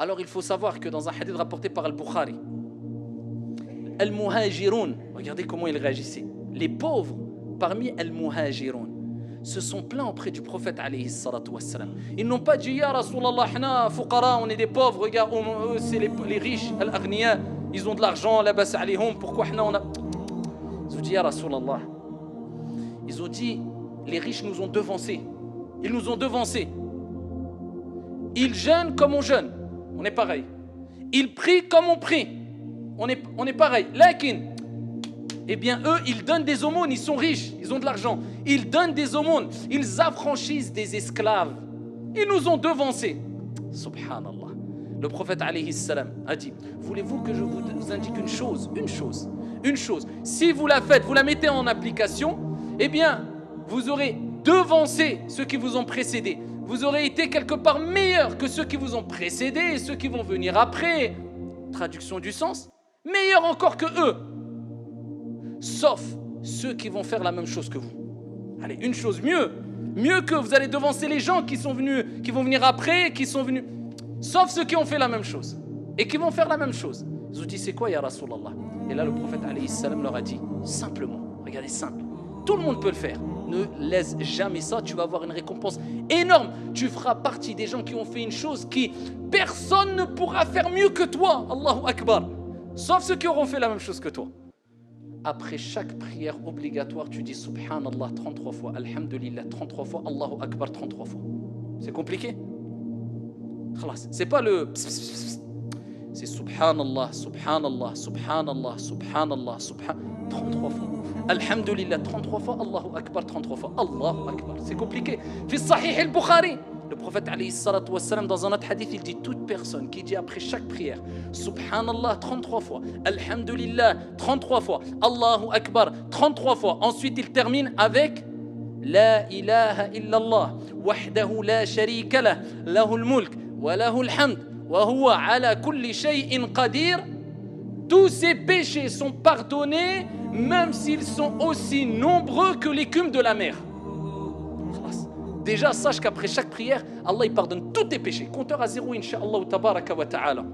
Alors il faut savoir que dans un hadith rapporté par Al-Bukhari, Al-Muhajiroun, regardez comment il réagissait. Les pauvres parmi Al-Muhajiroun se sont plaints auprès du prophète alayhi salatu wassalam. Ils n'ont pas dit Ya Rasulallah, hna fuqara, on est des pauvres, regarde, eux c'est les riches, Al-Aghniya, ils ont de l'argent, la bas alayhum, pourquoi hna on a. Ils ont dit Ya Rasulallah. Ils ont dit les riches nous ont devancés. Ils nous ont devancés. Ils jeûnent comme on jeûne. On est pareil. Ils prient comme on prie. On est pareil. Lakin, eh bien eux, ils donnent des aumônes, ils sont riches, ils ont de l'argent. Ils donnent des aumônes, ils affranchissent des esclaves. Ils nous ont devancés. Subhanallah. Le prophète alayhi salam a dit, voulez-vous que je vous indique une chose. Si vous la faites, vous la mettez en application, eh bien, vous aurez devancé ceux qui vous ont précédés. Vous aurez été quelque part meilleur que ceux qui vous ont précédés et ceux qui vont venir après. Traduction du sens, meilleur encore que eux. Sauf ceux qui vont faire la même chose que vous. Allez, une chose, mieux que vous allez devancer les gens qui vont venir après, qui sont venus. Sauf ceux qui ont fait la même chose et qui vont faire la même chose. Ils ont dit, c'est quoi, ya Rasulallah? Et là, le prophète alayhi salam leur a dit, simplement, regardez, simple, tout le monde peut le faire. Ne laisse jamais ça, tu vas avoir une récompense énorme. Tu feras partie des gens qui ont fait une chose qui personne ne pourra faire mieux que toi. Allahu Akbar. Sauf ceux qui auront fait la même chose que toi. Après chaque prière obligatoire, tu dis Subhanallah 33 fois, Alhamdulillah 33 fois, Allahu Akbar 33 fois. C'est compliqué? C'est pas le... C'est Subhanallah, Subhanallah, Subhanallah, Subhanallah, Subhanallah, 33 fois. Alhamdulillah 33 fois, Allahu Akbar 33 fois, Allahu Akbar. C'est compliqué. Fi Sahih al-Bukhari, le prophète alayhi salatu wassalam, dans un autre hadith, il dit toute personne qui dit après chaque prière Subhanallah 33 fois, Alhamdulillah 33 fois, Allahu Akbar 33 fois. Ensuite, il termine avec La ilaha illallah, wahdahu la sharika lah, lahul mulk, wa lahul hamd, wa huwa ala kulli shay'in qadir. Tous ces péchés sont pardonnés, même s'ils sont aussi nombreux que l'écume de la mer. Déjà, sache qu'après chaque prière, Allah il pardonne tous tes péchés. Compteur à zéro, incha'Allah, tabaraka wa ta'ala.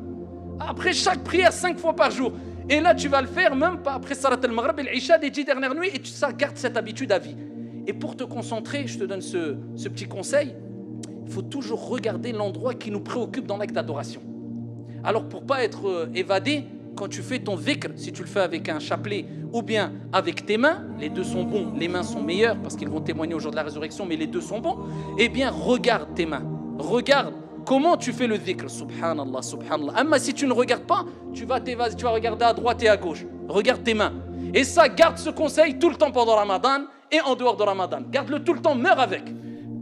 Après chaque prière, 5 fois par jour. Et là, tu vas le faire même pas après Salat al-Maghrib et l'Isha des 10 dernières nuits, et tu gardes cette habitude à vie. Et pour te concentrer, je te donne ce petit conseil, il faut toujours regarder l'endroit qui nous préoccupe dans l'acte d'adoration. Alors, pour ne pas être évadé, quand tu fais ton dhikr, si tu le fais avec un chapelet ou bien avec tes mains, les deux sont bons, les mains sont meilleures parce qu'ils vont témoigner au jour de la résurrection, mais les deux sont bons, eh bien regarde tes mains, regarde comment tu fais le dhikr, subhanallah, subhanallah. Mais si tu ne regardes pas, tu vas regarder à droite et à gauche, regarde tes mains. Et ça, garde ce conseil tout le temps pendant Ramadan et en dehors de Ramadan, garde-le tout le temps, meurs avec.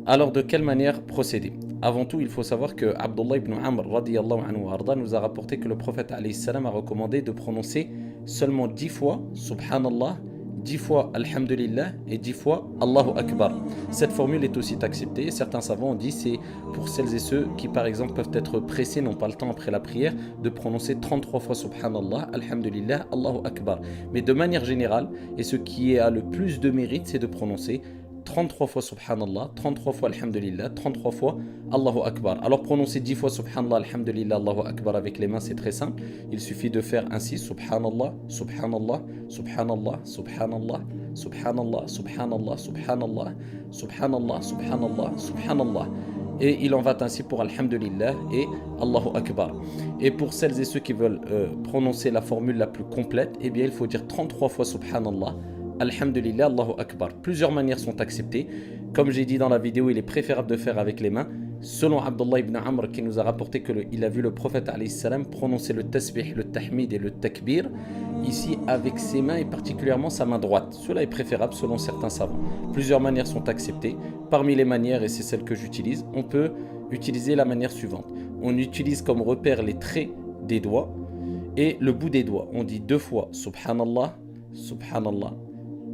Alors, de quelle manière procéder? Avant tout, il faut savoir que Abdullah ibn Amr radiyallahu anhu arda nous a rapporté que le prophète alayhi salam a recommandé de prononcer seulement 10 fois Subhanallah, 10 fois Alhamdulillah et 10 fois Allahu Akbar. Cette formule est aussi acceptée. Certains savants ont dit c'est pour celles et ceux qui par exemple peuvent être pressés, n'ont pas le temps après la prière, de prononcer 33 fois Subhanallah, Alhamdulillah, Allahu Akbar. Mais de manière générale, et ce qui a le plus de mérite, c'est de prononcer 33 fois Subhanallah, 33 fois Alhamdulillah, 33 fois Allahu Akbar. Alors prononcer 10 fois Subhanallah, Alhamdulillah, Allahu Akbar avec les mains, c'est très simple. Il suffit de faire ainsi Subhanallah, Subhanallah, Subhanallah, Subhanallah, Subhanallah, Subhanallah, Subhanallah, Subhanallah, Subhanallah, Subhanallah. Et il en va ainsi pour Alhamdulillah et Allahu Akbar. Et pour celles et ceux qui veulent prononcer la formule la plus complète, eh bien il faut dire 33 fois Subhanallah, Alhamdulillah, Allahu Akbar. Plusieurs manières sont acceptées. Comme j'ai dit dans la vidéo, il est préférable de faire avec les mains. Selon Abdullah ibn Amr qui nous a rapporté qu'il a vu le prophète alayhi salam prononcer le tasbih, le tahmid et le takbir ici avec ses mains et particulièrement sa main droite. Cela est préférable selon certains savants. Plusieurs manières sont acceptées. Parmi les manières, et c'est celle que j'utilise, on peut utiliser la manière suivante. On utilise comme repère les traits des doigts et le bout des doigts. On dit 2 fois Subhanallah, Subhanallah,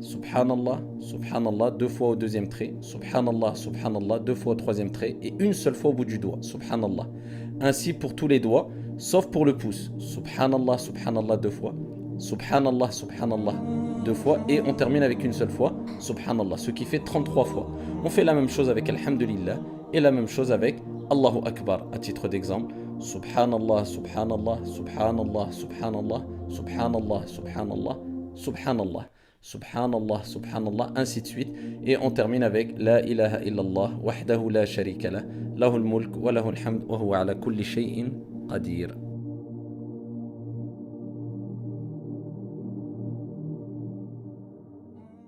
Subhanallah, Subhanallah, 2 fois au deuxième trait, Subhanallah, Subhanallah, 2 fois au troisième trait et une seule fois au bout du doigt, Subhanallah. Ainsi pour tous les doigts, sauf pour le pouce, Subhanallah, Subhanallah 2 fois, Subhanallah, Subhanallah 2 fois et on termine avec une seule fois, Subhanallah, ce qui fait 33 fois. On fait la même chose avec Alhamdulillah et la même chose avec Allahu Akbar. À titre d'exemple, Subhanallah, Subhanallah, Subhanallah, Subhanallah, Subhanallah, Subhanallah, Subhanallah, Subhanallah, Subhanallah, ainsi de suite. Et on termine avec La ilaha illallah, wahdahu la sharika lah, lahul mulk wa lahul hamd, wa huwa ala kulli shay'in qadir.